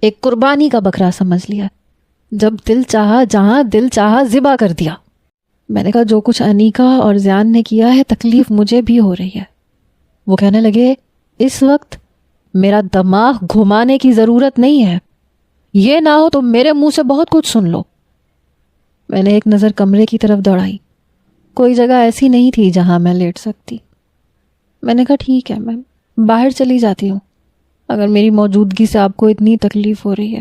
ایک قربانی کا بکرا سمجھ لیا. جب دل چاہا جہاں دل چاہا ذبح کر دیا. میں نے کہا جو کچھ انیکا اور زیان نے کیا ہے تکلیف مجھے بھی ہو رہی ہے. وہ کہنے لگے اس وقت میرا دماغ گھمانے کی ضرورت نہیں ہے، یہ نہ ہو تو میرے منہ سے بہت کچھ سن لو. میں نے ایک نظر کمرے کی طرف دوڑائی. کوئی جگہ ایسی نہیں تھی جہاں میں لیٹ سکتی. میں نے کہا ٹھیک ہے، میں باہر چلی جاتی ہوں اگر میری موجودگی سے آپ کو اتنی تکلیف ہو رہی ہے.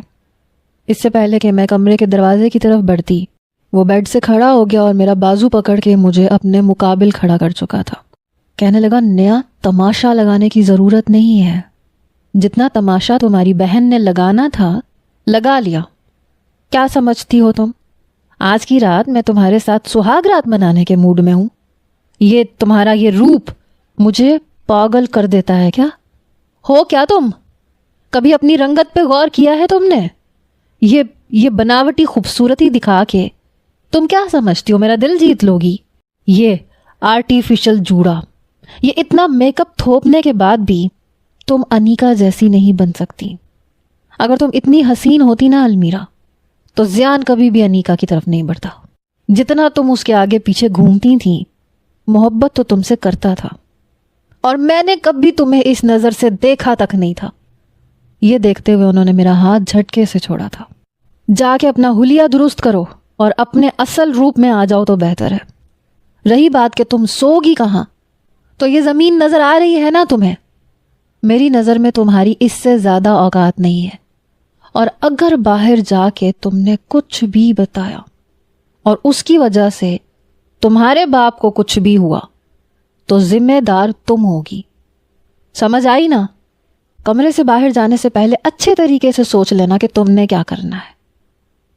اس سے پہلے کہ میں کمرے کے دروازے کی طرف بڑھتی وہ بیڈ سے کھڑا ہو گیا اور میرا بازو پکڑ کے مجھے اپنے مقابل کھڑا کر چکا تھا. کہنے لگا نیا تماشا لگانے کی ضرورت نہیں ہے، جتنا تماشا تمہاری بہن نے لگانا تھا لگا لیا. کیا سمجھتی ہو تم آج کی رات میں تمہارے ساتھ سہاگ رات منانے کے موڈ میں ہوں؟ یہ تمہارا یہ روپ مجھے پاگل کر دیتا ہے کیا؟ ہو کیا تم؟ کبھی اپنی رنگت پہ غور کیا ہے تم نے؟ یہ بناوٹی خوبصورتی دکھا کے تم کیا سمجھتی ہو میرا دل جیت لوگی؟ یہ آرٹیفیشل جوڑا، یہ اتنا میک اپ تھوپنے کے بعد بھی تم انیکا جیسی نہیں بن سکتی. اگر تم اتنی حسین ہوتی نا المیرا تو زیان کبھی بھی انیکا کی طرف نہیں بڑھتا. جتنا تم اس کے آگے پیچھے گھومتی تھیں محبت تو تم سے کرتا تھا، اور میں نے کبھی تمہیں اس نظر سے دیکھا تک نہیں تھا. یہ دیکھتے ہوئے انہوں نے میرا ہاتھ جھٹکے سے چھوڑا تھا. جا کے اپنا حلیہ درست کرو اور اپنے اصل روپ میں آ جاؤ تو بہتر ہے. رہی بات کہ تم سوگی کہاں، تو یہ زمین نظر آ رہی ہے نا تمہیں؟ میری نظر میں تمہاری اس سے زیادہ اوقات نہیں ہے، اور اگر باہر جا کے تم نے کچھ بھی بتایا اور اس کی وجہ سے تمہارے باپ کو کچھ بھی ہوا تو ذمہ دار تم ہوگی. سمجھ آئی نا؟ کمرے سے باہر جانے سے پہلے اچھے طریقے سے سوچ لینا کہ تم نے کیا کرنا ہے.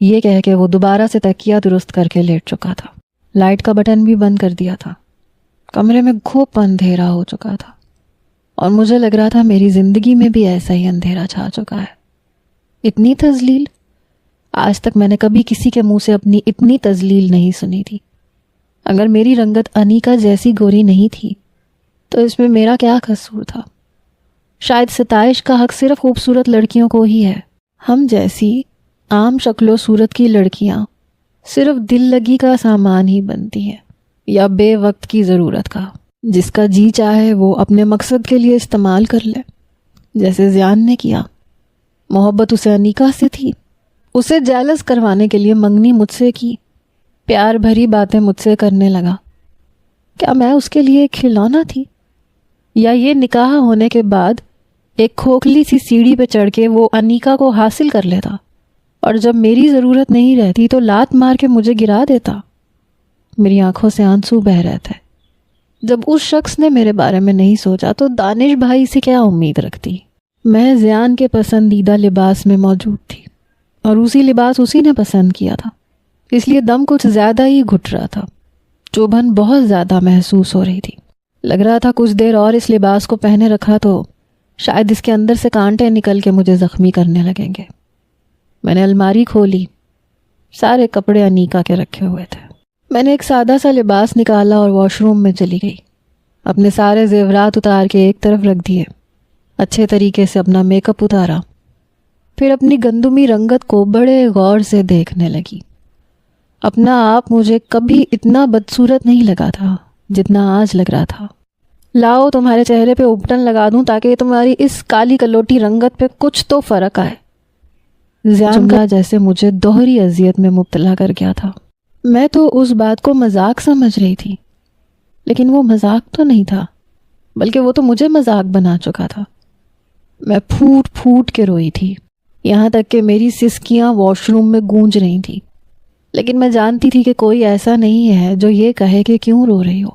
یہ کہہ کے وہ دوبارہ سے تکیہ درست کر کے لیٹ چکا تھا. لائٹ کا بٹن بھی بند کر دیا تھا. کمرے میں گھوپ اندھیرا ہو چکا تھا اور مجھے لگ رہا تھا میری زندگی میں بھی ایسا ہی اندھیرا چھا چکا ہے. اتنی تذلیل آج تک میں نے کبھی کسی کے منہ سے اپنی اتنی تذلیل نہیں سنی تھی. اگر میری رنگت انیکا جیسی گوری نہیں تھی تو اس میں میرا کیا قصور تھا؟ شاید ستائش کا حق صرف خوبصورت لڑکیوں کو ہی ہے. ہم جیسی عام شکل و صورت کی لڑکیاں صرف دل لگی کا سامان ہی بنتی ہیں، یا بے وقت کی ضرورت کا. جس کا جی چاہے وہ اپنے مقصد کے لیے استعمال کر لے، جیسے زیان نے کیا. محبت اسے انیکا سے تھی، اسے جیلس کروانے کے لیے منگنی مجھ سے کی، پیار بھری باتیں مجھ سے کرنے لگا. کیا میں اس کے لیے ایک کھلونا تھی؟ یا یہ نکاح ہونے کے بعد ایک کھوکھلی سی سیڑھی پہ چڑھ کے وہ انیکا کو حاصل کر لیتا اور جب میری ضرورت نہیں رہتی تو لات مار کے مجھے گرا دیتا؟ میری آنکھوں سے آنسو بہہ رہے تھے. جب اس شخص نے میرے بارے میں نہیں سوچا تو دانش بھائی سے کیا امید رکھتی؟ میں زیان کے پسندیدہ لباس میں موجود تھی اور اسی لباس اسی نے پسند کیا تھا، اس لیے دم کچھ زیادہ ہی گھٹ رہا تھا. چبھن بہت زیادہ محسوس ہو رہی تھی. لگ رہا تھا کچھ دیر اور اس لباس کو پہنے رکھا تو شاید اس کے اندر سے کانٹے نکل کے مجھے زخمی کرنے لگیں گے. میں نے الماری کھولی، سارے کپڑے انیکا کے رکھے ہوئے تھے. میں نے ایک سادہ سا لباس نکالا اور واش روم میں چلی گئی. اپنے سارے زیورات اتار کے ایک طرف رکھ دیے، اچھے طریقے سے اپنا میک اپ اتارا، پھر اپنی گندمی رنگت کو بڑے غور سے دیکھنے لگی. اپنا آپ مجھے کبھی اتنا بدصورت نہیں لگا تھا جتنا آج لگ رہا تھا. لاؤ تمہارے چہرے پہ اپٹن لگا دوں تاکہ تمہاری اس کالی کلوٹی رنگت پہ کچھ تو فرق آئے. زیان کا جیسے مجھے دوہری اذیت میں مبتلا کر گیا تھا. میں تو اس بات کو مذاق سمجھ رہی تھی، لیکن وہ مذاق تو نہیں تھا، بلکہ وہ تو مجھے مذاق بنا چکا تھا. میں پھوٹ پھوٹ کے روئی تھی، یہاں تک کہ میری سسکیاں واش روم میں گونج رہی تھیں. لیکن میں جانتی تھی کہ کوئی ایسا نہیں ہے جو یہ کہے کہ کیوں رو رہی ہو.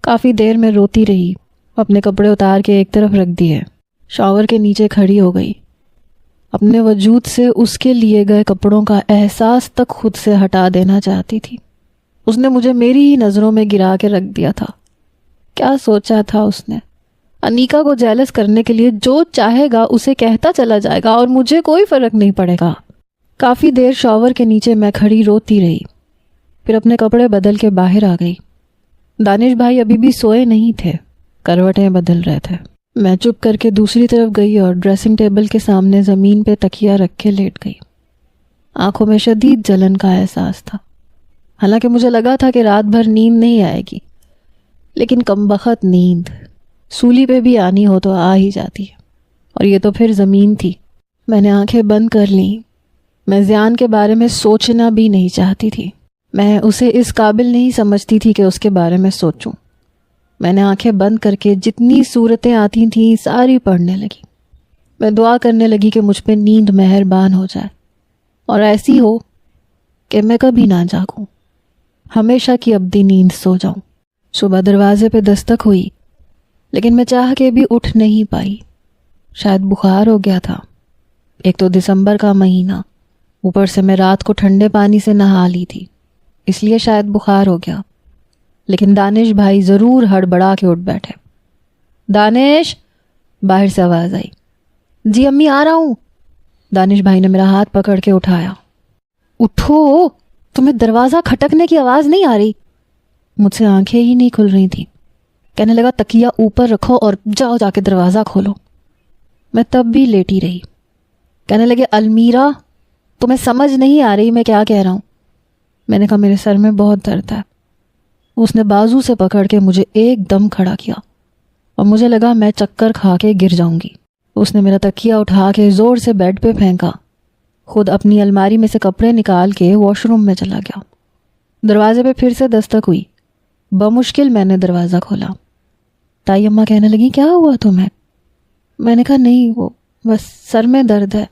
کافی دیر میں روتی رہی، اپنے کپڑے اتار کے ایک طرف رکھ دیے، شاور کے نیچے کھڑی ہو گئی. اپنے وجود سے اس کے لیے گئے کپڑوں کا احساس تک خود سے ہٹا دینا چاہتی تھی. اس نے مجھے میری ہی نظروں میں گرا کے رکھ دیا تھا. کیا سوچا تھا اس نے؟ انیکا کو جیلس کرنے کے لیے جو چاہے گا اسے کہتا چلا جائے گا اور مجھے کوئی فرق نہیں پڑے گا. کافی دیر شاور کے نیچے میں کھڑی روتی رہی، پھر اپنے کپڑے بدل کے باہر آ گئی. دانش بھائی ابھی بھی سوئے نہیں تھے، کروٹیں بدل رہے تھے. میں چپ کر کے دوسری طرف گئی اور ڈریسنگ ٹیبل کے سامنے زمین پہ تکیہ رکھ کے لیٹ گئی۔ آنکھوں میں شدید جلن کا احساس تھا، حالانکہ مجھے لگا تھا کہ رات بھر نیند نہیں آئے گی، لیکن کمبخت نیند سولی پہ بھی آنی ہو تو آ ہی جاتی ہے، اور یہ تو پھر زمین تھی۔ میں نے آنکھیں بند کر لیں۔ میں زیان کے بارے میں سوچنا بھی نہیں چاہتی تھی، میں اسے اس قابل نہیں سمجھتی تھی کہ اس کے بارے میں سوچوں۔ میں نے آنکھیں بند کر کے جتنی صورتیں آتی تھیں ساری پڑھنے لگی۔ میں دعا کرنے لگی کہ مجھ پہ نیند مہربان ہو جائے اور ایسی ہو کہ میں کبھی نہ جاگوں، ہمیشہ کی ابدی نیند سو جاؤں۔ صبح دروازے پہ دستک ہوئی، لیکن میں چاہ کے بھی اٹھ نہیں پائی۔ شاید بخار ہو گیا تھا، ایک تو دسمبر کا مہینہ، اوپر سے میں رات کو ٹھنڈے پانی سے نہا لی تھی، اس لیے شاید بخار ہو گیا۔ لیکن دانش بھائی ضرور ہڑبڑا کے اٹھ بیٹھے۔ دانش، باہر سے آواز آئی۔ جی امی آ رہا ہوں۔ دانش بھائی نے میرا ہاتھ پکڑ کے اٹھایا۔ اٹھو، تمہیں دروازہ کھٹکنے کی آواز نہیں آ رہی؟ مجھ سے آنکھیں ہی نہیں کھل رہی تھیں۔ کہنے لگا تکیہ اوپر رکھو اور جاؤ جا کے دروازہ کھولو۔ میں تب بھی لیٹی رہی۔ کہنے لگے المیرا، تمہیں سمجھ نہیں آ رہی میں کیا کہہ رہا ہوں؟ میں نے کہا میرے سر میں بہت درد ہے۔ اس نے بازو سے پکڑ کے مجھے ایک دم کھڑا کیا اور مجھے لگا میں چکر کھا کے گر جاؤں گی۔ اس نے میرا تکیہ اٹھا کے زور سے بیڈ پہ پھینکا، خود اپنی الماری میں سے کپڑے نکال کے واش روم میں چلا گیا۔ دروازے پہ پھر سے دستک ہوئی۔ بمشکل میں نے دروازہ کھولا۔ تائی اماں کہنے لگی کیا ہوا تمہیں؟ میں نے کہا نہیں، وہ بس سر میں درد ہے۔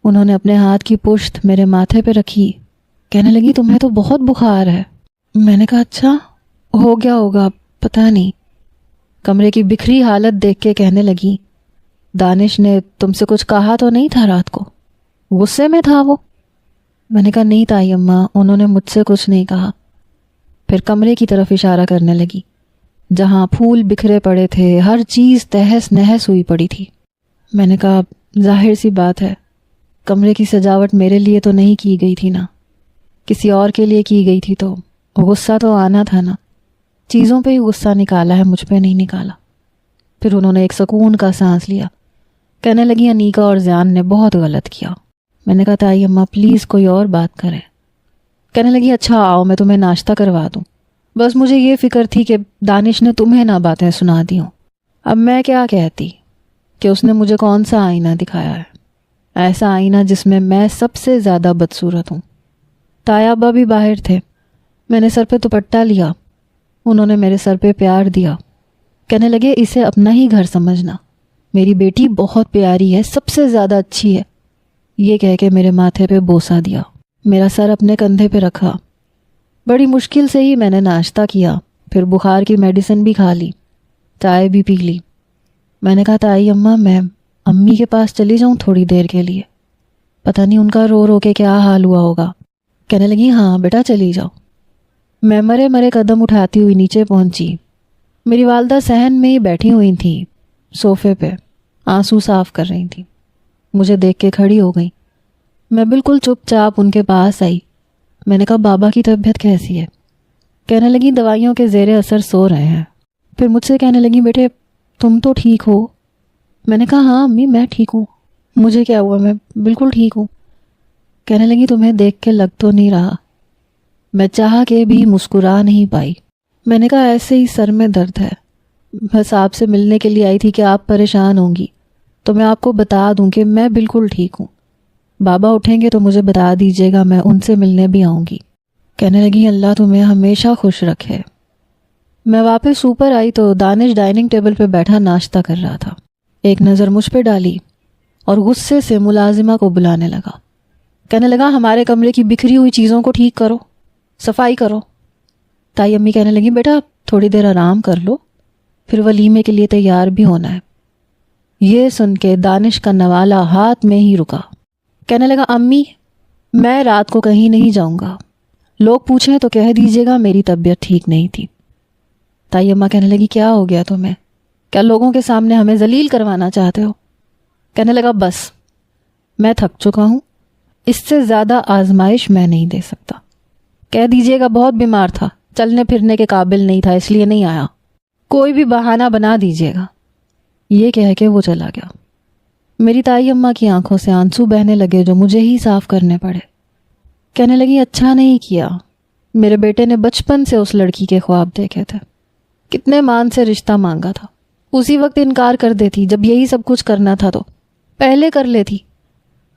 انہوں نے اپنے ہاتھ کی پشت میرے ماتھے پہ رکھی۔ کہنے لگی تمہیں تو بہت بخار ہے۔ میں نے کہا اچھا، ہو گیا ہوگا، پتہ نہیں۔ کمرے کی بکھری حالت دیکھ کے کہنے لگی دانش نے تم سے کچھ کہا تو نہیں تھا رات کو؟ غصے میں تھا وہ؟ میں نے کہا نہیں تائی اماں، انہوں نے مجھ سے کچھ نہیں کہا۔ پھر کمرے کی طرف اشارہ کرنے لگی جہاں پھول بکھرے پڑے تھے، ہر چیز تہس نہس ہوئی پڑی تھی۔ میں نے کہا ظاہر سی بات ہے، کمرے کی سجاوٹ میرے لیے تو نہیں کی گئی تھی نا، کسی اور کے لیے کی گئی تھی تو غصہ تو آنا تھا نا۔ چیزوں پہ ہی غصہ نکالا ہے، مجھ پہ نہیں نکالا۔ پھر انہوں نے ایک سکون کا سانس لیا۔ کہنے لگی انیکا اور زیان نے بہت غلط کیا۔ میں نے کہا تائی اماں پلیز کوئی اور بات کریں۔ کہنے لگی اچھا آؤ میں تمہیں ناشتہ کروا دوں، بس مجھے یہ فکر تھی کہ دانش نے تمہیں نہ باتیں سنا دی ہوں۔ اب میں کیا کہتی کہ اس نے مجھے کون سا آئینہ دکھایا ہے، ایسا آئینہ جس میں میں سب سے زیادہ بدصورت ہوں۔ تایا ابا بھی باہر تھے۔ میں نے سر پہ دوپٹہ لیا، انہوں نے میرے سر پہ پیار دیا۔ کہنے لگے اسے اپنا ہی گھر سمجھنا، میری بیٹی بہت پیاری ہے، سب سے زیادہ اچھی ہے۔ یہ کہہ کے میرے ماتھے پہ بوسہ دیا، میرا سر اپنے کندھے پہ رکھا۔ بڑی مشکل سے ہی میں نے ناشتہ کیا، پھر بخار کی میڈیسن بھی کھا لی، چائے بھی پی لی۔ میں نے کہا تائی اماں میں امی کے پاس چلی جاؤں تھوڑی دیر کے لیے، پتہ نہیں ان کا رو رو کے کیا حال ہوا ہوگا۔ کہنے لگی ہاں بیٹا چلی جاؤ۔ میں مرے مرے قدم اٹھاتی ہوئی نیچے پہنچی۔ میری والدہ صحن میں ہی بیٹھی ہوئی تھیں صوفے پہ، آنسو صاف کر رہی تھیں۔ مجھے دیکھ کے کھڑی ہو گئی۔ میں بالکل چپ چاپ ان کے پاس آئی۔ میں نے کہا بابا کی طبیعت کیسی ہے؟ کہنے لگی دوائیوں کے زیر اثر سو رہے ہیں۔ پھر مجھ سے کہنے لگی بیٹے تم تو ٹھیک ہو؟ میں نے کہا ہاں امی میں ٹھیک ہوں، مجھے کیا ہوا، میں بالکل ٹھیک ہوں۔ کہنے لگی تمہیں دیکھ کے لگ تو نہیں رہا۔ میں چاہ کے بھی مسکرا نہیں پائی۔ میں نے کہا ایسے ہی سر میں درد ہے، بس آپ سے ملنے کے لیے آئی تھی کہ آپ پریشان ہوں گی تو میں آپ کو بتا دوں کہ میں بالکل ٹھیک ہوں۔ بابا اٹھیں گے تو مجھے بتا دیجیے گا، میں ان سے ملنے بھی آؤں گی۔ کہنے لگی اللہ تمہیں ہمیشہ خوش رکھے۔ میں واپس اوپر آئی تو دانش ڈائننگ ٹیبل پہ بیٹھا ناشتہ کر رہا تھا۔ ایک نظر مجھ پہ ڈالی اور غصے سے ملازمہ کو بلانے لگا۔ کہنے لگا ہمارے کمرے کی بکھری ہوئی چیزوں کو ٹھیک کرو، صفائی کرو۔ تائی امی کہنے لگی بیٹا تھوڑی دیر آرام کر لو، پھر ولیمے کے لیے تیار بھی ہونا ہے۔ یہ سن کے دانش کا نوالا ہاتھ میں ہی رکا۔ کہنے لگا امی میں رات کو کہیں نہیں جاؤں گا، لوگ پوچھیں تو کہہ دیجیے گا میری طبیعت ٹھیک نہیں تھی۔ تائی اماں کہنے لگی کیا ہو گیا تمہیں؟ کیا لوگوں کے سامنے ہمیں ذلیل کروانا چاہتے ہو؟ کہنے لگا بس میں تھک چکا ہوں، اس سے زیادہ آزمائش میں نہیں دے سکتا۔ کہہ دیجیے گا بہت بیمار تھا، چلنے پھرنے کے قابل نہیں تھا اس لیے نہیں آیا، کوئی بھی بہانہ بنا دیجیے گا۔ یہ کہہ کے وہ چلا گیا۔ میری تائی اماں کی آنکھوں سے آنسو بہنے لگے جو مجھے ہی صاف کرنے پڑے۔ کہنے لگی اچھا نہیں کیا، میرے بیٹے نے بچپن سے اس لڑکی کے خواب دیکھے تھے، کتنے مان سے رشتہ مانگا تھا، اسی وقت انکار کر دیتی جب یہی سب کچھ کرنا تھا تو پہلے کر لیتی،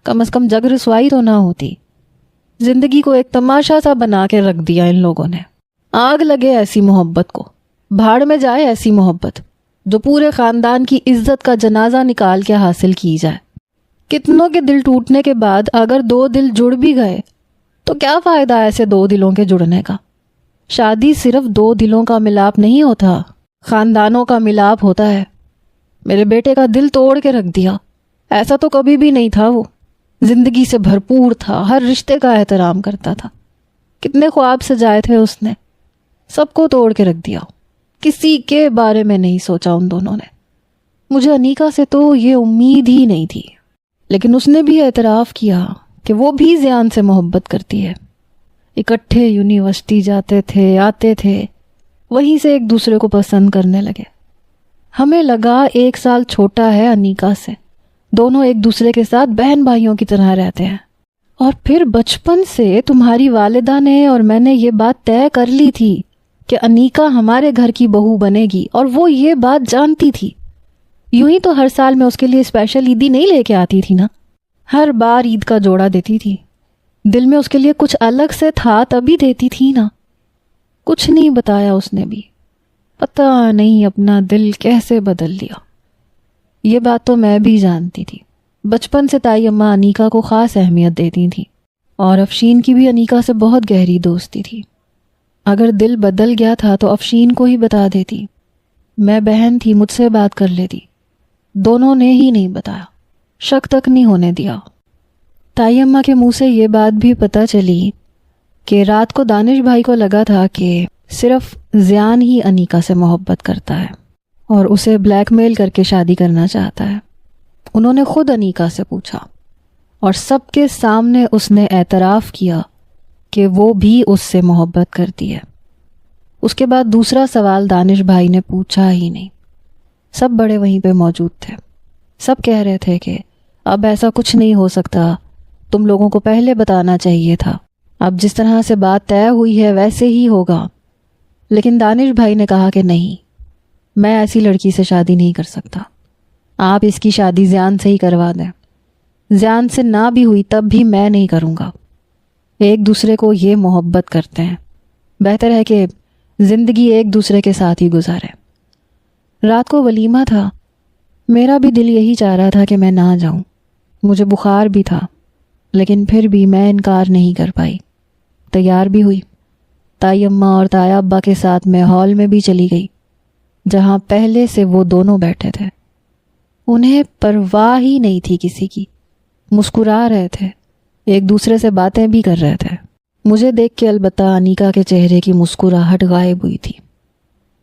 کم از کم جگ رسوائی تو نہ ہوتی۔ زندگی کو ایک تماشا سا بنا کے رکھ دیا ان لوگوں نے۔ آگ لگے ایسی محبت کو، بھاڑ میں جائے ایسی محبت جو پورے خاندان کی عزت کا جنازہ نکال کے حاصل کی جائے۔ کتنوں کے دل ٹوٹنے کے بعد اگر 2 دل جڑ بھی گئے تو کیا فائدہ ایسے 2 دلوں کے جڑنے کا؟ شادی صرف 2 دلوں کا ملاپ نہیں ہوتا، خاندانوں کا ملاپ ہوتا ہے۔ میرے بیٹے کا دل توڑ کے رکھ دیا، ایسا تو کبھی بھی نہیں تھا، وہ زندگی سے بھرپور تھا، ہر رشتے کا احترام کرتا تھا، کتنے خواب سجائے تھے اس نے، سب کو توڑ کے رکھ دیا۔ کسی کے بارے میں نہیں سوچا ان دونوں نے۔ مجھے انیکا سے تو یہ امید ہی نہیں تھی، لیکن اس نے بھی اعتراف کیا کہ وہ بھی زیان سے محبت کرتی ہے۔ اکٹھے یونیورسٹی جاتے تھے، آتے تھے، وہیں سے ایک دوسرے کو پسند کرنے لگے۔ ہمیں لگا 1 سال چھوٹا ہے انیکا سے، دونوں ایک دوسرے کے ساتھ بہن بھائیوں کی طرح رہتے ہیں۔ اور پھر بچپن سے تمہاری والدہ نے اور میں نے یہ بات طے کر لی تھی کہ انیکا ہمارے گھر کی بہو بنے گی، اور وہ یہ بات جانتی تھی۔ یوں ہی تو ہر سال میں اس کے لیے اسپیشل عیدی نہیں لے کے آتی تھی نا، ہر بار عید کا جوڑا دیتی تھی، دل میں اس کے لیے کچھ الگ سے تھا تبھی دیتی تھی نا۔ کچھ نہیں بتایا اس نے بھی، پتہ نہیں اپنا دل کیسے بدل لیا۔ یہ بات تو میں بھی جانتی تھی، بچپن سے تائی اماں انیکا کو خاص اہمیت دیتی تھیں، اور افشین کی بھی انیکا سے بہت گہری دوستی تھی۔ اگر دل بدل گیا تھا تو افشین کو ہی بتا دیتی، میں بہن تھی، مجھ سے بات کر لیتی، دونوں نے ہی نہیں بتایا، شک تک نہیں ہونے دیا۔ تائی اماں کے منہ سے یہ بات بھی پتہ چلی کہ رات کو دانش بھائی کو لگا تھا کہ صرف زیان ہی انیکا سے محبت کرتا ہے اور اسے بلیک میل کر کے شادی کرنا چاہتا ہے۔ انہوں نے خود انیکا سے پوچھا اور سب کے سامنے اس نے اعتراف کیا کہ وہ بھی اس سے محبت کرتی ہے۔ اس کے بعد دوسرا سوال دانش بھائی نے پوچھا ہی نہیں۔ سب بڑے وہیں پہ موجود تھے، سب کہہ رہے تھے کہ اب ایسا کچھ نہیں ہو سکتا، تم لوگوں کو پہلے بتانا چاہیے تھا، اب جس طرح سے بات طے ہوئی ہے ویسے ہی ہوگا۔ لیکن دانش بھائی نے کہا کہ نہیں، میں ایسی لڑکی سے شادی نہیں کر سکتا، آپ اس کی شادی زیان سے ہی کروا دیں، زیان سے نہ بھی ہوئی تب بھی میں نہیں کروں گا، ایک دوسرے کو یہ محبت کرتے ہیں، بہتر ہے کہ زندگی ایک دوسرے کے ساتھ ہی گزارے۔ رات کو ولیمہ تھا، میرا بھی دل یہی چاہ رہا تھا کہ میں نہ جاؤں، مجھے بخار بھی تھا، لیکن پھر بھی میں انکار نہیں کر پائی، تیار بھی ہوئی، تائی اماں اور تایا ابا کے ساتھ میں ہال میں بھی چلی گئی جہاں پہلے سے وہ دونوں بیٹھے تھے۔ انہیں پرواہ ہی نہیں تھی کسی کی، مسکرا رہے تھے، ایک دوسرے سے باتیں بھی کر رہے تھے۔ مجھے دیکھ کے البتہ انیکا کے چہرے کی مسکراہٹ غائب ہوئی تھی۔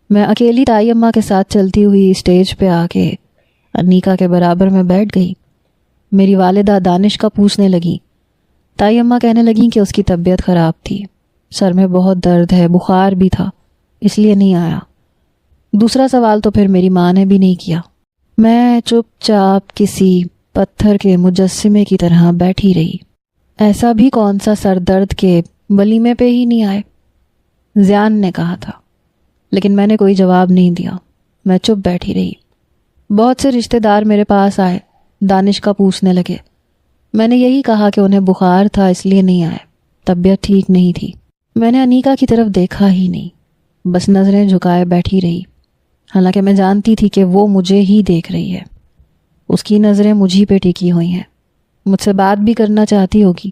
میں اکیلی تائی اماں کے ساتھ چلتی ہوئی اسٹیج پہ آ کے انیکا کے برابر میں بیٹھ گئی۔ میری والدہ دانش کا پوچھنے لگی، تائی اماں کہنے لگیں کہ اس کی طبیعت خراب تھی، سر میں بہت درد ہے، بخار بھی تھا، اس لیے نہیں آیا۔ دوسرا سوال تو پھر میری ماں نے بھی نہیں کیا۔ میں چپ چاپ کسی پتھر کے مجسمے کی طرح بیٹھی رہی۔ ایسا بھی کون سا سر درد کے ولیمے پہ ہی نہیں آئے، زیان نے کہا تھا، لیکن میں نے کوئی جواب نہیں دیا، میں چپ بیٹھی رہی۔ بہت سے رشتہ دار میرے پاس آئے، دانش کا پوچھنے لگے، میں نے یہی کہا کہ انہیں بخار تھا اس لیے نہیں آئے، طبیعت ٹھیک نہیں تھی۔ میں نے انیکا کی طرف دیکھا ہی نہیں، بس نظریں جھکائے بیٹھی رہی، حالانکہ میں جانتی تھی کہ وہ مجھے ہی دیکھ رہی ہے، اس کی نظریں مجھی پہ ٹکی ہوئی ہیں، مجھ سے بات بھی کرنا چاہتی ہوگی،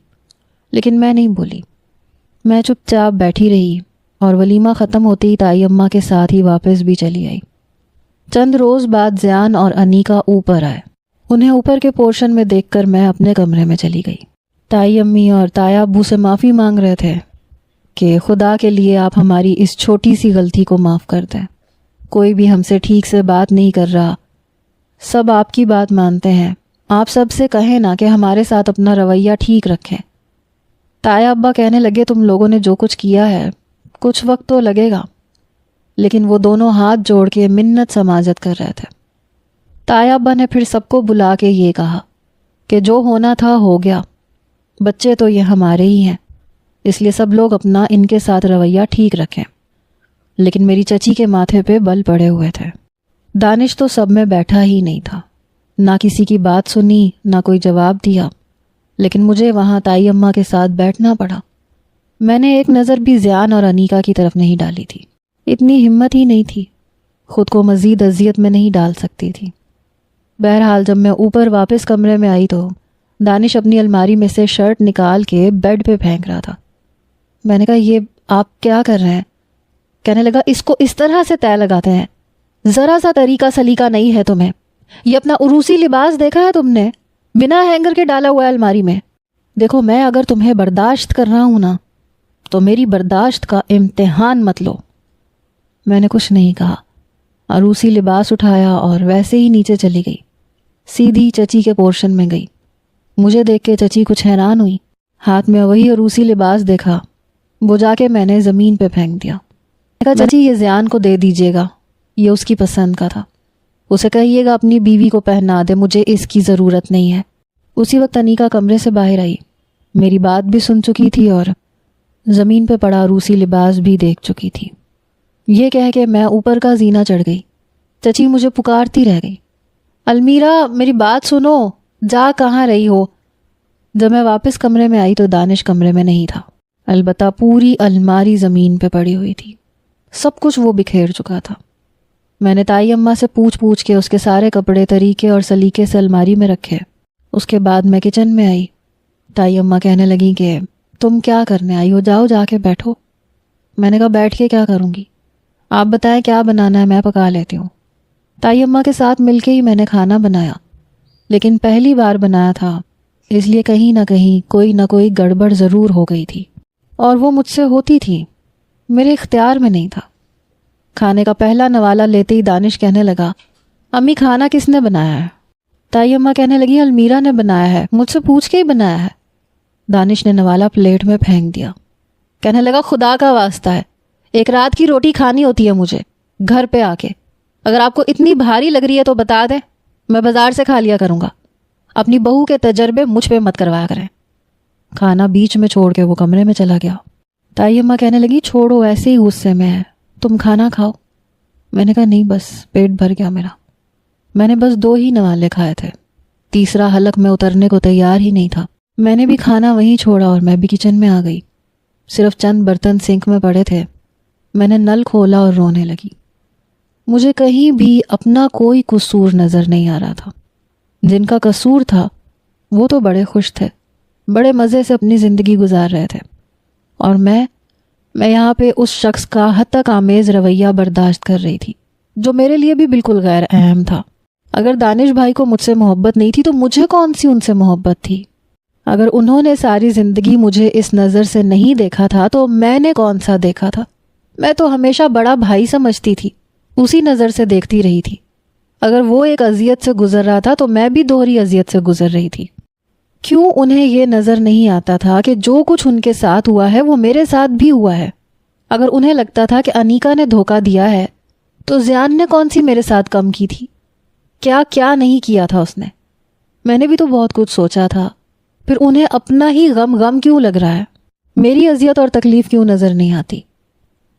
لیکن میں نہیں بولی۔ میں چپ چاپ بیٹھی رہی اور ولیمہ ختم ہوتے ہی تائی اماں کے ساتھ ہی واپس بھی چلی آئی۔ چند روز بعد زیان اور انیکا اوپر آئے، انہیں اوپر کے پورشن میں دیکھ کر میں اپنے کمرے میں چلی گئی۔ تائی امی اور تایا ابو سے معافی مانگ رہے تھے کہ خدا کے لیے آپ ہماری اس چھوٹی سی غلطی کو معاف کر دیں، کوئی بھی ہم سے ٹھیک سے بات نہیں کر رہا، سب آپ کی بات مانتے ہیں، آپ سب سے کہیں نا کہ ہمارے ساتھ اپنا رویہ ٹھیک رکھیں۔ تایا ابا کہنے لگے تم لوگوں نے جو کچھ کیا ہے کچھ وقت تو لگے گا، لیکن وہ دونوں ہاتھ جوڑ کے منت سماجت کر رہے تھے۔ تایا ابا نے پھر سب کو بلا کے یہ کہا کہ جو ہونا تھا ہو گیا، بچے تو یہ ہمارے ہی ہیں، اس لیے سب لوگ اپنا ان کے ساتھ رویہ ٹھیک رکھیں۔ لیکن میری چچی کے ماتھے پہ بل پڑے ہوئے تھے۔ دانش تو سب میں بیٹھا ہی نہیں تھا، نہ کسی کی بات سنی نہ کوئی جواب دیا، لیکن مجھے وہاں تائی اماں کے ساتھ بیٹھنا پڑا۔ میں نے ایک نظر بھی زیان اور انیکا کی طرف نہیں ڈالی تھی، اتنی ہمت ہی نہیں تھی، خود کو مزید اذیت میں نہیں ڈال سکتی تھی۔ بہرحال جب میں اوپر واپس کمرے میں آئی تو دانش اپنی الماری میں سے شرٹ نکال کے بیڈ پہ پھینک رہا تھا۔ میں نے کہا یہ آپ کیا کر رہے ہیں؟ کہنے لگا اس کو اس طرح سے طے لگاتے ہیں، ذرا سا طریقہ سلیقہ نہیں ہے تمہیں، یہ اپنا عروسی لباس دیکھا ہے تم نے؟ بنا ہینگر کے ڈالا ہوا ہے الماری میں۔ دیکھو میں اگر تمہیں برداشت کر رہا ہوں نا تو میری برداشت کا امتحان مت لو۔ میں نے کچھ نہیں کہا، عروسی لباس اٹھایا اور ویسے ہی نیچے چلی گئی، سیدھی چچی کے پورشن میں گئی۔ مجھے دیکھ کے چچی کچھ حیران ہوئی، ہاتھ میں وہی عروسی لباس دیکھا، وہ جا کے میں نے زمین پہ پھینک دیا۔ میں کہا چچی یہ زیان کو دے دیجیے گا، یہ اس کی پسند کا تھا، اسے کہیے گا اپنی بیوی کو پہنا دے، مجھے اس کی ضرورت نہیں ہے۔ اسی وقت انیکا کمرے سے باہر آئی، میری بات بھی سن چکی تھی اور زمین پہ پڑا عروسی لباس بھی دیکھ چکی تھی۔ یہ کہہ کے میں اوپر کا زینہ چڑھ گئی۔ چچی مجھے پکارتی رہ گئی، المیرا میری بات سنو، جا کہاں رہی ہو؟ جب میں واپس کمرے میں آئی تو دانش کمرے میں نہیں تھا، البتہ پوری الماری زمین پہ پڑی ہوئی تھی، سب کچھ وہ بکھیر چکا تھا۔ میں نے تائی اماں سے پوچھ کے اس کے سارے کپڑے طریقے اور سلیقے سے الماری میں رکھے۔ اس کے بعد میں کچن میں آئی، تائی اماں کہنے لگی کہ تم کیا کرنے آئی ہو، جاؤ جا کے بیٹھو۔ میں نے کہا بیٹھ کے کیا کروں گی، آپ بتائیں کیا بنانا ہے، میں پکا لیتی ہوں۔ تائی اماں کے ساتھ مل کے ہی میں نے کھانا بنایا، لیکن پہلی بار بنایا تھا اس لیے کہیں نہ کوئی گڑبڑ ضرور ہو گئی تھی، اور وہ مجھ سے ہوتی تھی، میرے اختیار میں نہیں تھا۔ کھانے کا پہلا نوالہ لیتے ہی دانش کہنے لگا امی کھانا کس نے بنایا ہے؟ تائی اماں کہنے لگی المیرا نے بنایا ہے، مجھ سے پوچھ کے ہی بنایا ہے۔ دانش نے نوالا پلیٹ میں پھینک دیا، کہنے لگا خدا کا واسطہ ہے، ایک رات کی روٹی کھانی ہوتی ہے مجھے گھر پہ آ کے، اگر آپ کو اتنی بھاری لگ رہی ہے تو بتا دیں، میں بازار سے کھا لیا کروں گا، اپنی بہو کے تجربے مجھ پہ مت کروایا کریں۔ کھانا بیچ میں چھوڑ کے وہ کمرے میں چلا گیا۔ تائی اماں کہنے لگی چھوڑو، ایسے ہی غصے میں ہے، تم کھانا کھاؤ۔ میں نے کہا نہیں بس پیٹ بھر گیا میرا، میں نے بس 2 ہی نوالے کھائے تھے، تیسرا حلق میں اترنے کو تیار ہی نہیں تھا۔ میں نے بھی کھانا وہیں چھوڑا اور میں بھی کچن میں آ گئی، صرف چند برتن سنک میں پڑے تھے۔ میں نے نل کھولا اور رونے لگی، مجھے کہیں بھی اپنا کوئی قصور نظر نہیں آ رہا تھا۔ جن کا قصور تھا وہ تو بڑے خوش تھے، بڑے مزے سے اپنی زندگی گزار رہے تھے، اور میں یہاں پہ اس شخص کا حد تک آمیز رویہ برداشت کر رہی تھی جو میرے لیے بھی بالکل غیر اہم تھا۔ اگر دانش بھائی کو مجھ سے محبت نہیں تھی تو مجھے کون سی ان سے محبت تھی؟ اگر انہوں نے ساری زندگی مجھے اس نظر سے نہیں دیکھا تھا تو میں نے کون سا دیکھا تھا؟ میں تو ہمیشہ بڑا بھائی سمجھتی تھی، اسی نظر سے دیکھتی رہی تھی۔ اگر وہ ایک اذیت سے گزر رہا تھا تو میں بھی دوہری اذیت سے گزر رہی تھی۔ کیوں انہیں یہ نظر نہیں آتا تھا کہ جو کچھ ان کے ساتھ ہوا ہے وہ میرے ساتھ بھی ہوا ہے؟ اگر انہیں لگتا تھا کہ انیکا نے دھوکہ دیا ہے تو زیان نے کون سی میرے ساتھ کم کی تھی؟ کیا نہیں کیا تھا اس نے؟ میں نے بھی تو بہت کچھ سوچا تھا، پھر انہیں اپنا ہی غم کیوں لگ رہا ہے؟ میری اذیت اور تکلیف کیوں نظر نہیں آتی؟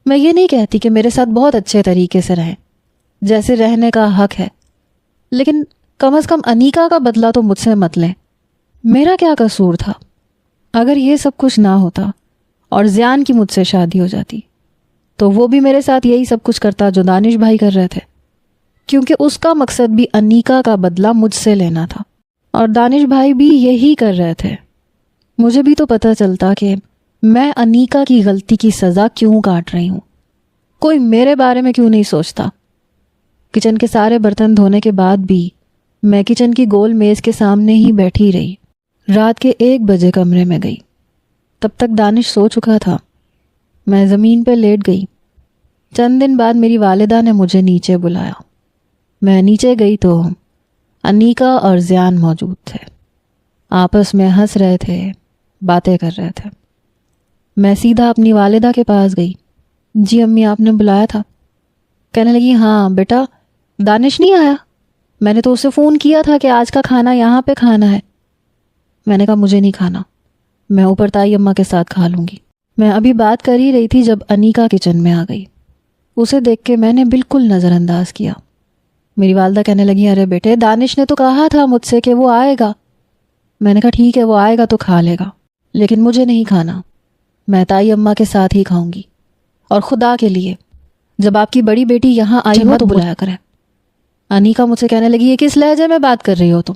میں یہ نہیں کہتی کہ میرے ساتھ بہت اچھے طریقے سے رہیں، جیسے رہنے کا حق ہے، لیکن کم از کم انیکا کا بدلہ تو مجھ سے مت لیں۔ میرا کیا قصور تھا؟ اگر یہ سب کچھ نہ ہوتا اور زیان کی مجھ سے شادی ہو جاتی تو وہ بھی میرے ساتھ یہی سب کچھ کرتا جو دانش بھائی کر رہے تھے، کیونکہ اس کا مقصد بھی انیکا کا بدلہ مجھ سے لینا تھا، اور دانش بھائی بھی یہی کر رہے تھے۔ مجھے بھی تو پتہ چلتا کہ میں انیکا کی غلطی کی سزا کیوں کاٹ رہی ہوں، کوئی میرے بارے میں کیوں نہیں سوچتا۔ کچن کے سارے برتن دھونے کے بعد بھی میں کچن کی گول میز کے سامنے ہی بیٹھی رہی۔ رات کے 1 بجے کمرے میں گئی، تب تک دانش سو چکا تھا۔ میں زمین پہ لیٹ گئی۔ چند دن بعد میری والدہ نے مجھے نیچے بلایا۔ میں نیچے گئی تو انیکا اور زیان موجود تھے، آپس میں ہنس رہے تھے، باتیں کر رہے تھے۔ میں سیدھا اپنی والدہ کے پاس گئی۔ جی امی آپ نے بلایا تھا؟ کہنے لگی ہاں بیٹا، دانش نہیں آیا؟ میں نے تو اسے فون کیا تھا کہ آج کا کھانا یہاں پہ کھانا ہے. میں نے کہا مجھے نہیں کھانا, میں اوپر تائی اماں کے ساتھ کھا لوں گی. میں ابھی بات کر ہی رہی تھی جب انیکا کچن میں آ گئی. اسے دیکھ کے میں نے بالکل نظر انداز کیا. میری والدہ کہنے لگی, ارے بیٹے دانش نے تو کہا تھا مجھ سے کہ وہ آئے گا. میں نے کہا ٹھیک ہے وہ آئے گا تو کھا لے گا, لیکن مجھے نہیں کھانا, میں تائی اماں کے ساتھ ہی کھاؤں گی. اور خدا کے لیے جب آپ کی بڑی بیٹی یہاں آئی ہو تو بلایا کریں. انیکا مجھ سے کہنے لگی, یہ کس لہجے میں بات کر رہی ہو تم؟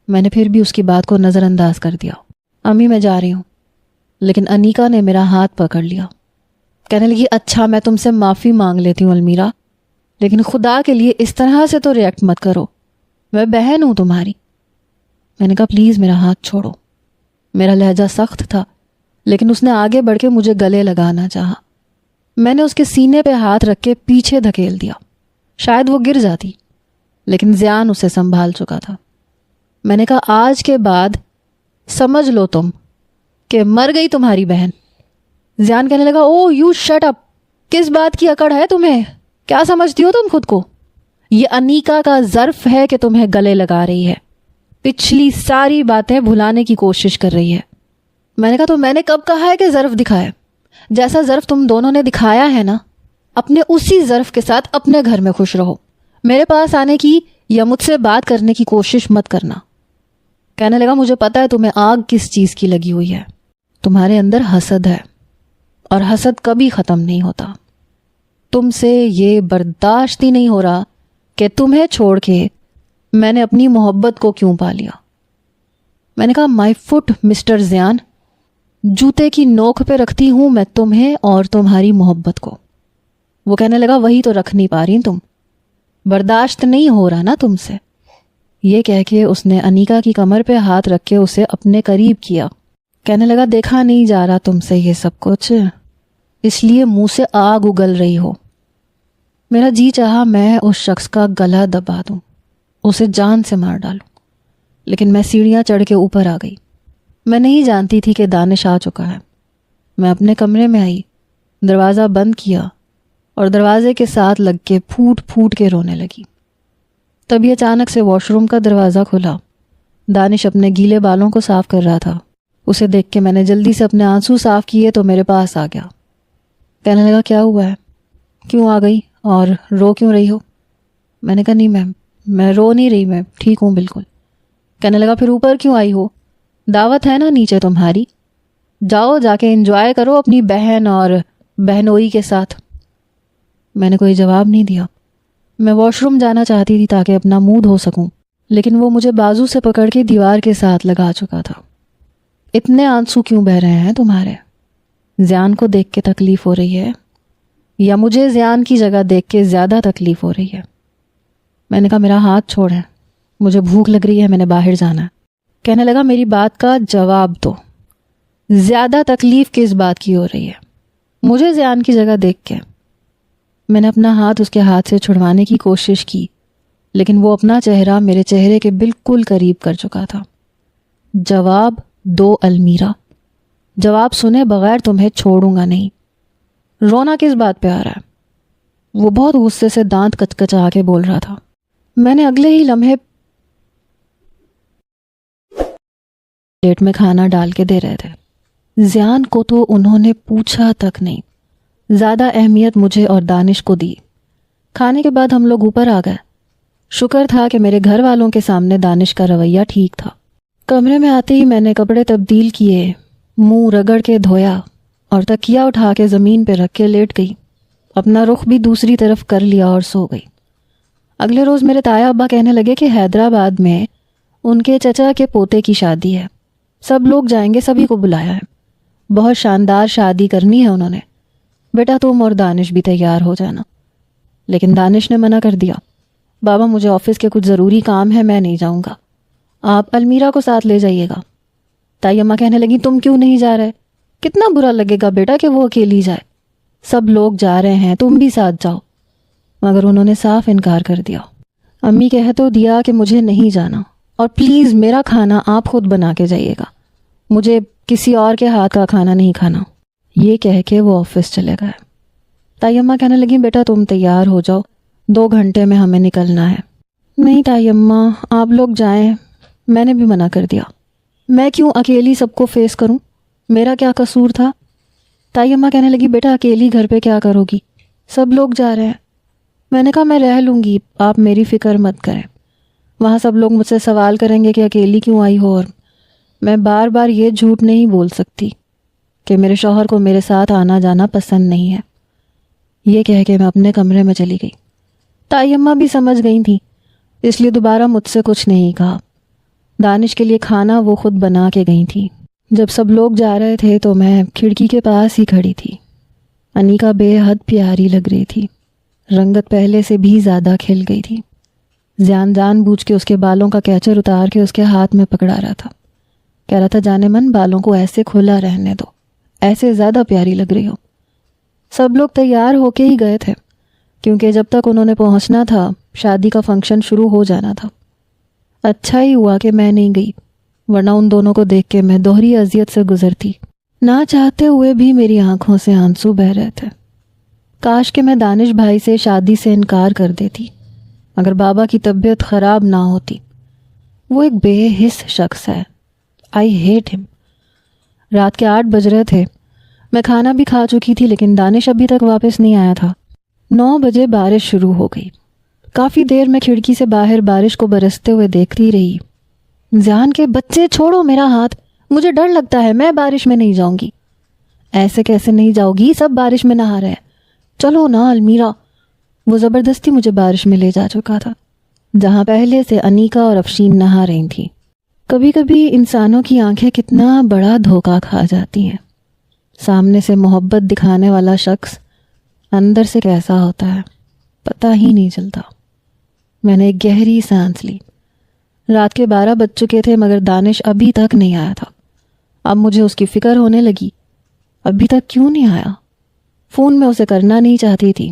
میں نے پھر بھی اس کی بات کو نظر انداز کر دیا. امی میں جا رہی ہوں. لیکن انیکا نے میرا ہاتھ پکڑ لیا. کہنے لگی, اچھا میں تم سے معافی مانگ لیتی ہوں المیرا, لیکن خدا کے لیے اس طرح سے تو ریئیکٹ مت کرو, میں بہن ہوں تمہاری. میں نے کہا پلیز میرا ہاتھ چھوڑو. میرا لہجہ سخت تھا لیکن اس نے آگے بڑھ کے مجھے گلے لگانا چاہا. میں نے اس کے سینے پہ ہاتھ رکھ کے پیچھے دھکیل دیا. شاید وہ گر جاتی لیکن زیان اسے سنبھال چکا تھا. میں نے کہا آج کے بعد سمجھ لو تم کہ مر گئی تمہاری بہن. زیان کہنے لگا, او یو شٹ اپ, کس بات کی اکڑ ہے تمہیں, کیا سمجھتی ہو تم خود کو؟ یہ انیکا کا ظرف ہے کہ تمہیں گلے لگا رہی ہے, پچھلی ساری باتیں بھلانے کی کوشش کر رہی ہے. میں نے کہا تو میں نے کب کہا ہے کہ ظرف دکھائے؟ جیسا ظرف تم دونوں نے دکھایا ہے نا, اپنے اسی ظرف کے ساتھ اپنے گھر میں خوش رہو. میرے پاس آنے کی یا مجھ سے بات کرنے کی کوشش مت کرنا. کہنے لگا, مجھے پتا ہے تمہیں آگ کس چیز کی لگی ہوئی ہے. تمہارے اندر حسد ہے اور حسد کبھی ختم نہیں ہوتا. تم سے یہ برداشت ہی نہیں ہو رہا کہ تمہیں چھوڑ کے میں نے اپنی محبت کو کیوں پا لیا. میں نے کہا مائی فٹ مسٹر زیان, جوتے کی نوک پہ رکھتی ہوں میں تمہیں اور تمہاری محبت کو. وہ کہنے لگا, وہی تو رکھ نہیں پا رہی تم, برداشت نہیں ہو رہا نا تم سے. یہ کہہ کے اس نے انیکا کی کمر پہ ہاتھ رکھ کے اسے اپنے قریب کیا. کہنے لگا, دیکھا نہیں جا رہا تم سے یہ سب کچھ, اس لیے منہ سے آگ اگل رہی ہو. میرا جی چاہا میں اس شخص کا گلا دبا دوں, اسے جان سے مار ڈالوں, لیکن میں سیڑھیاں چڑھ کے اوپر آ گئی. میں نہیں جانتی تھی کہ دانش آ چکا ہے. میں اپنے کمرے میں آئی, دروازہ بند کیا اور دروازے کے ساتھ لگ کے پھوٹ پھوٹ کے رونے لگی. تبھی اچانک سے واش روم کا دروازہ کھلا. دانش اپنے گیلے بالوں کو صاف کر رہا تھا. اسے دیکھ کے میں نے جلدی سے اپنے آنسو صاف کیے تو میرے پاس آ گیا. کہنے لگا, کیا ہوا ہے, کیوں آ گئی اور رو کیوں رہی ہو؟ میں نے کہا نہیں میم, میں رو نہیں رہی, میں ٹھیک ہوں بالکل. کہنے لگا, پھر اوپر کیوں آئی ہو, دعوت ہے نا نیچے تمہاری, جاؤ جا کے انجوائے کرو اپنی بہن اور بہنوئی کے ساتھ. میں نے کوئی جواب نہیں دیا. میں واش روم جانا چاہتی تھی تاکہ اپنا منہ دھو سکوں, لیکن وہ مجھے بازو سے پکڑ کے دیوار کے ساتھ لگا چکا تھا. اتنے آنسو کیوں بہہ رہے ہیں تمہارے؟ زیان کو دیکھ کے تکلیف ہو رہی ہے یا مجھے زیان کی جگہ دیکھ کے زیادہ تکلیف ہو رہی ہے؟ میں نے کہا, میرا ہاتھ چھوڑ ہے, مجھے بھوک لگ رہی ہے, میں نے باہر جانا ہے. کہنے لگا, میری بات کا جواب دو, زیادہ تکلیف کس بات کی ہو رہی ہے مجھے زیان کی جگہ دیکھ کے؟ میں نے اپنا ہاتھ اس کے ہاتھ سے چھڑوانے کی کوشش کی, لیکن وہ اپنا چہرہ میرے چہرے کے بالکل قریب کر چکا تھا. جواب دو المیرا, جواب سنے بغیر تمہیں چھوڑوں گا نہیں. رونا کس بات پہ آ رہا ہے؟ وہ بہت غصے سے دانت کچکچا کے بول رہا تھا. میں نے اگلے ہی لمحے پلیٹ میں کھانا ڈال کے دے رہے تھے. زیان کو تو انہوں نے پوچھا تک نہیں, زیادہ اہمیت مجھے اور دانش کو دی. کھانے کے بعد ہم لوگ اوپر آ گئے. شکر تھا کہ میرے گھر والوں کے سامنے دانش کا رویہ ٹھیک تھا. کمرے میں آتے ہی میں نے کپڑے تبدیل کیے, منہ رگڑ کے دھویا اور تکیا اٹھا کے زمین پہ رکھ کے لیٹ گئی. اپنا رخ بھی دوسری طرف کر لیا اور سو گئی. اگلے روز میرے تایا ابا کہنے لگے کہ حیدرآباد میں ان کے چچا کے پوتے کی شادی ہے, سب لوگ جائیں گے, سبھی کو بلایا ہے, بہت شاندار شادی کرنی ہے انہوں نے, بیٹا تم اور دانش بھی تیار ہو جانا. لیکن دانش نے منع کر دیا, بابا مجھے آفس کے کچھ ضروری کام ہے, میں نہیں جاؤں گا, آپ المیرا کو ساتھ لے جائیے گا. تائی اماں کہنے لگی, تم کیوں نہیں جا رہے, کتنا برا لگے گا بیٹا کہ وہ اکیلی جائے, سب لوگ جا رہے ہیں, تم بھی ساتھ جاؤ. مگر انہوں نے صاف انکار کر دیا. امی کہہ تو دیا کہ مجھے نہیں جانا, اور پلیز میرا کھانا آپ خود بنا کے جائیے گا, مجھے کسی اور کے ہاتھ کا کھانا نہیں کھانا. یہ کہہ کے وہ آفس چلے گئے. تائی اماں کہنے لگی, بیٹا تم تیار ہو جاؤ, 2 گھنٹے میں ہمیں نکلنا ہے. نہیں تائی اماں، آپ لوگ جائیں، میں نے بھی منع کر دیا. میں کیوں اکیلی سب کو فیس کروں؟ میرا کیا قصور تھا؟ تائی اماں کہنے لگی بیٹا اکیلی گھر پہ کیا کرو گی، سب لوگ جا رہے ہیں. میں نے کہا میں رہ لوں گی، آپ میری فکر مت کریں. وہاں سب لوگ مجھ سے سوال کریں گے کہ اکیلی کیوں آئی ہو، اور میں بار بار یہ جھوٹ نہیں بول سکتی کہ میرے شوہر کو میرے ساتھ آنا جانا پسند نہیں ہے. یہ کہہ کے میں اپنے کمرے میں چلی گئی. تائی اماں بھی سمجھ گئی تھیں، اس لیے دوبارہ مجھ سے کچھ نہیں کہا. دانش کے لیے کھانا وہ خود بنا کے گئی تھی. جب سب لوگ جا رہے تھے تو میں کھڑکی کے پاس ہی کھڑی تھی. انیکا بے حد پیاری لگ رہی تھی، رنگت پہلے سے بھی زیادہ کھل گئی تھی. جان بوجھ کے اس کے بالوں کا کیچر اتار کے اس کے ہاتھ میں پکڑا رہا تھا. کہہ رہا تھا جانے من بالوں کو ایسے کھلا رہنے دو، ایسے زیادہ پیاری لگ رہی ہو. سب لوگ تیار ہو کے ہی گئے تھے کیونکہ جب تک انہوں نے پہنچنا تھا شادی کا فنکشن شروع ہو جانا تھا. اچھا ہی ہوا کہ میں نہیں گئی، ورنہ ان دونوں کو دیکھ کے میں دوہری اذیت سے گزرتی. نہ چاہتے ہوئے بھی میری آنکھوں سے آنسو بہہ رہے تھے. کاش کہ میں دانش بھائی سے شادی سے انکار کر دیتی اگر بابا کی طبیعت خراب نہ ہوتی. وہ ایک بے حس شخص ہے. آئی ہیٹ ہم. رات کے 8 بج رہے تھے. میں کھانا بھی کھا چکی تھی لیکن دانش ابھی تک واپس نہیں آیا تھا. 9 بجے بارش شروع ہو گئی. کافی دیر میں کھڑکی سے باہر بارش کو برستے ہوئے دیکھتی رہی. جان کے بچے چھوڑو میرا ہاتھ، مجھے ڈر لگتا ہے، میں بارش میں نہیں جاؤں گی. ایسے کیسے نہیں جاؤ گی، سب بارش میں نہا رہے ہیں، چلو نا المیرا. وہ زبردستی مجھے بارش میں لے جا چکا تھا جہاں پہلے سے انیکا اور افشین نہا رہی تھیں. کبھی کبھی انسانوں کی آنکھیں کتنا بڑا دھوکہ کھا جاتی ہیں. سامنے سے محبت دکھانے والا شخص اندر سے کیسا ہوتا ہے پتہ ہی نہیں چلتا. میں نے ایک گہری سانس لی. رات کے 12 بج چکے تھے مگر دانش ابھی تک نہیں آیا تھا. اب مجھے اس کی فکر ہونے لگی. ابھی تک کیوں نہیں آیا؟ فون میں اسے کرنا نہیں چاہتی تھی،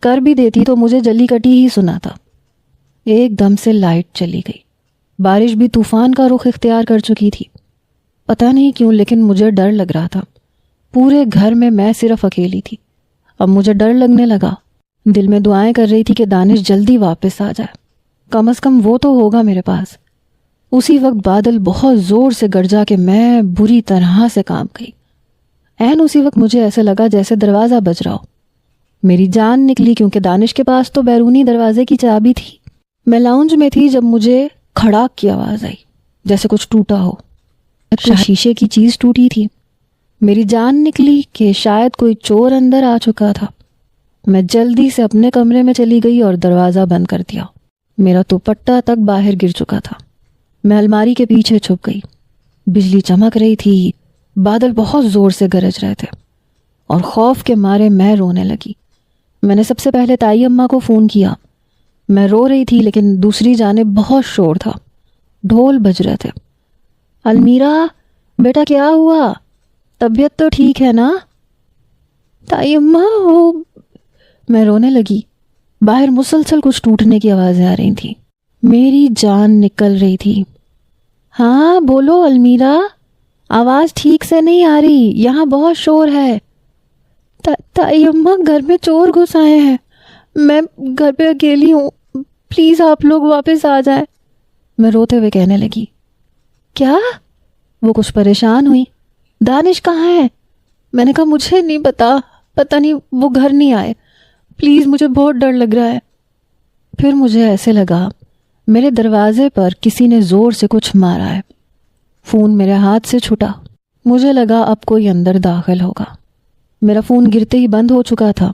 کر بھی دیتی تو مجھے جلی کٹی ہی سنا تھا. ایک دم سے لائٹ چلی گئی. بارش بھی طوفان کا رخ اختیار کر چکی تھی. پتہ نہیں کیوں لیکن مجھے ڈر لگ رہا تھا. پورے گھر میں صرف اکیلی تھی. اب مجھے ڈر لگنے لگا. دل میں دعائیں کر رہی تھی کہ دانش جلدی واپس آ جائے، کم از کم وہ تو ہوگا میرے پاس. اسی وقت بادل بہت زور سے گرجا کہ میں بری طرح سے کانپ گئی. عین اسی وقت مجھے ایسے لگا جیسے دروازہ بج رہا ہو. میری جان نکلی کیونکہ دانش کے پاس تو بیرونی دروازے کی چابی تھی. میں لاؤنج میں تھی جب مجھے کھڑاک کی آواز آئی، جیسے کچھ ٹوٹا ہو. شیشے کی چیز ٹوٹی تھی. میری جان نکلی کہ شاید کوئی چور اندر آ چکا تھا. میں جلدی سے اپنے کمرے میں چلی گئی اور دروازہ بند کر دیا. میرا دوپٹہ تک باہر گر چکا تھا. میں الماری کے پیچھے چھپ گئی. بجلی چمک رہی تھی، بادل بہت زور سے گرج رہے تھے اور خوف کے مارے میں رونے لگی. میں نے سب سے پہلے تائی اماں کو فون کیا. میں رو رہی تھی لیکن دوسری جانب بہت شور تھا، ڈھول بج رہے تھے. المیرا بیٹا کیا ہوا، طبیعت تو ٹھیک ہے نا؟ تائی اماں میں رونے لگی. باہر مسلسل کچھ ٹوٹنے کی آوازیں آ رہی تھیں. میری جان نکل رہی تھی. ہاں بولو المیرا، آواز ٹھیک سے نہیں آ رہی، یہاں بہت شور ہے. تائی اماں گھر میں چور گھس آئے ہیں، میں گھر پہ اکیلی ہوں، پلیز آپ لوگ واپس آ جائیں. میں روتے ہوئے کہنے لگی. کیا؟ وہ کچھ پریشان ہوئی. دانش کہاں ہے؟ میں نے کہا مجھے نہیں پتہ نہیں وہ گھر نہیں آئے، پلیز مجھے بہت ڈر لگ رہا ہے. پھر مجھے ایسے لگا میرے دروازے پر کسی نے زور سے کچھ مارا ہے. فون میرے ہاتھ سے چھٹا. مجھے لگا اب کوئی اندر داخل ہوگا. میرا فون گرتے ہی بند ہو چکا تھا.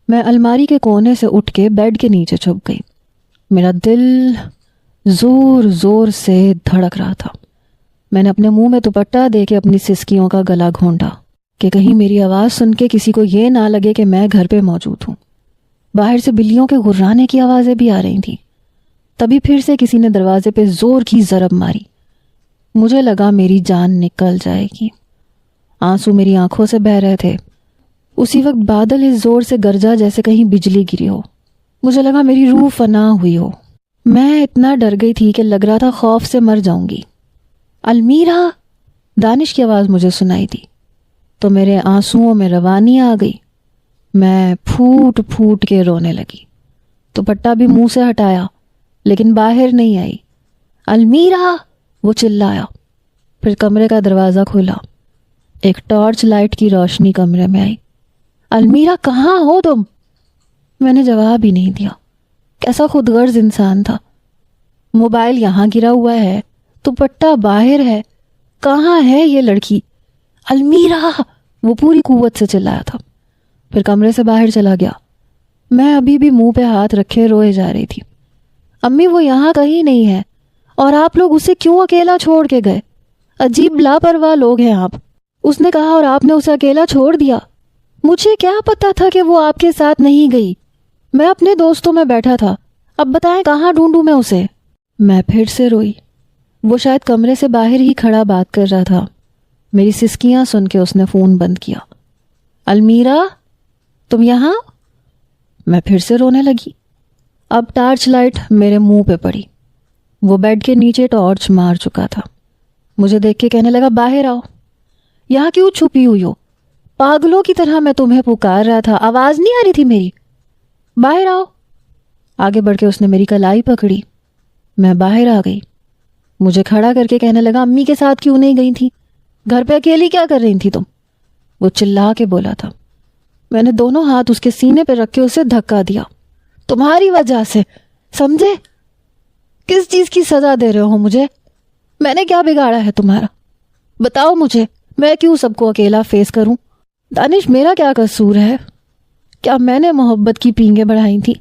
میں الماری کے کونے سے اٹھ کے بیڈ کے نیچے چھپ گئی. میرا دل زور زور سے دھڑک رہا تھا. میں نے اپنے منہ میں دوپٹہ دے کے اپنی سسکیوں کا گلا گھونٹا کہ کہیں میری آواز سن کے کسی کو یہ نہ لگے کہ میں گھر پہ موجود ہوں. باہر سے بلیوں کے گھرانے کی آوازیں بھی آ رہی تھیں. تبھی پھر سے کسی نے دروازے پہ زور کی ضرب ماری. مجھے لگا میری جان نکل جائے گی. آنسو میری آنکھوں سے بہہ رہے تھے. اسی وقت بادل اس زور سے گرجا جیسے کہیں بجلی گری ہو. مجھے لگا میری روح فنا ہوئی ہو. میں اتنا ڈر گئی تھی کہ لگ رہا تھا خوف سے مر جاؤں گی. المیرا، دانش کی آواز مجھے سنائی دی تو میرے آنسوؤں میں روانی آ گئی. میں پھوٹ پھوٹ کے رونے لگی. دوپٹہ بھی منہ سے ہٹایا. لیکن باہر نہیں آئی۔ المیرا، وہ چلایا۔ پھر کمرے کا دروازہ کھولا، ایک ٹارچ لائٹ کی روشنی کمرے میں آئی۔ المیرا، کہاں ہو تم؟ میں نے جواب ہی نہیں دیا۔ کیسا خود غرض انسان تھا۔ موبائل یہاں گرا ہوا ہے، دوپٹہ باہر ہے، کہاں ہے یہ لڑکی؟ المیرا، وہ پوری قوت سے چلایا تھا۔ پھر کمرے سے باہر چلا گیا۔ میں ابھی بھی منہ پہ ہاتھ رکھے روئے جا رہی تھی۔ امی، وہ یہاں کہیں نہیں ہے، اور آپ لوگ اسے کیوں اکیلا چھوڑ کے گئے؟ عجیب لاپرواہ لوگ ہیں آپ۔ اس نے کہا اور آپ نے اسے اکیلا چھوڑ دیا۔ مجھے کیا پتا تھا کہ وہ آپ کے ساتھ نہیں گئی؟ میں اپنے دوستوں میں بیٹھا تھا۔ اب بتائیں کہاں ڈھونڈوں میں اسے؟ میں پھر سے روئی۔ وہ شاید کمرے سے باہر ہی کھڑا بات کر رہا تھا۔ میری سسکیاں سن کے اس نے فون بند کیا۔ المیرا، تم یہاں؟ میں پھر سے رونے لگی۔ اب ٹارچ لائٹ میرے منہ پہ پڑی۔ وہ بیڈ کے نیچے ٹارچ مار چکا تھا۔ مجھے دیکھ کے کہنے لگا، باہر آؤ۔ یہاں کیوں چھپی ہوئی ہو؟ پاگلوں کی طرح میں تمہیں پکار رہا تھا، آواز نہیں آ رہی تھی میری؟ باہر آؤ۔ آگے بڑھ کے اس نے میری کلائی پکڑی۔ میں باہر آ گئی۔ مجھے کھڑا کر کے کہنے لگا، امی کے ساتھ کیوں نہیں گئی تھی؟ گھر پہ اکیلی کیا کر رہی تھی تم؟ وہ چلا کے بولا تھا۔ میں نے دونوں ہاتھ اس کے سینے پہ رکھ کے اسے دھکا دیا۔ تمہاری وجہ سے، سمجھے؟ کس چیز کی سزا دے رہے ہو مجھے؟ میں نے کیا بگاڑا ہے تمہارا؟ بتاؤ مجھے، میں کیوں سب کو اکیلا فیس کروں؟ دانش، میرا کیا قصور ہے؟ کیا میں نے محبت کی پینگیں بڑھائی تھی؟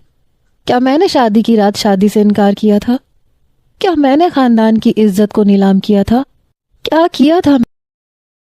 کیا میں نے شادی کی رات شادی سے انکار کیا تھا؟ کیا میں نے خاندان کی عزت کو نیلام کیا تھا؟ کیا کیا تھا؟